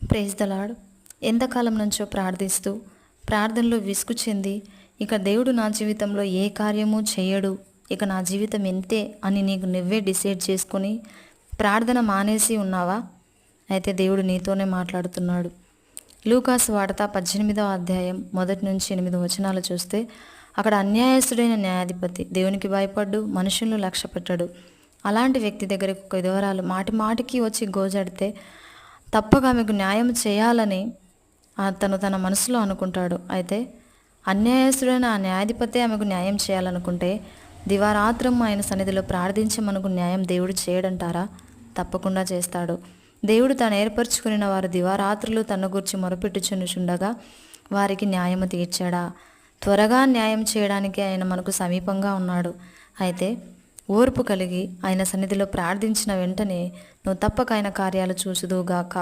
Praise the lord. ఎంతకాలం నుంచో ప్రార్థిస్తూ ప్రార్థనలో విసుగు చెంది ఇక దేవుడు నా జీవితంలో ఏ కార్యము చేయడు, ఇక నా జీవితం ఇంతే అని నీకు నువ్వే డిసైడ్ చేసుకుని ప్రార్థన మానేసి ఉన్నావా? అయితే దేవుడు నీతోనే మాట్లాడుతున్నాడు. లూకాసు వార్త 18వ అధ్యాయం 1 నుంచి 8 వచనాలు చూస్తే అక్కడ అన్యాయస్తుడైన న్యాయాధిపతి దేవునికి భయపడ్డు మనుషులను లక్ష్యపెట్టాడు. అలాంటి వ్యక్తి దగ్గరికి ఒక విధవరాలు మాటి మాటికి వచ్చి గోజాడితే తప్పక ఆమెకు న్యాయం చేయాలని అతను తన మనసులో అనుకుంటాడు. అయితే అన్యాయస్తుడైన ఆ న్యాయాధిపతి ఆమెకు న్యాయం చేయాలనుకుంటే దివారాత్రం ఆయన సన్నిధిలో ప్రార్థించి మనకు న్యాయం దేవుడు చేయడంటారా? తప్పకుండా చేస్తాడు. దేవుడు తాను ఏర్పరచుకున్న వారు దివారాత్రులు తన గురించి మొరపెట్టుచుండగా వారికి న్యాయము తీర్చాడా? త్వరగా న్యాయం చేయడానికి ఆయన మనకు సమీపంగా ఉన్నాడు. అయితే ఓర్పు కలిగి ఆయన సన్నిధిలో ప్రార్థించిన వెంటనే నువ్వు తప్పక ఆయన కార్యాలు చూసుదువుగాక.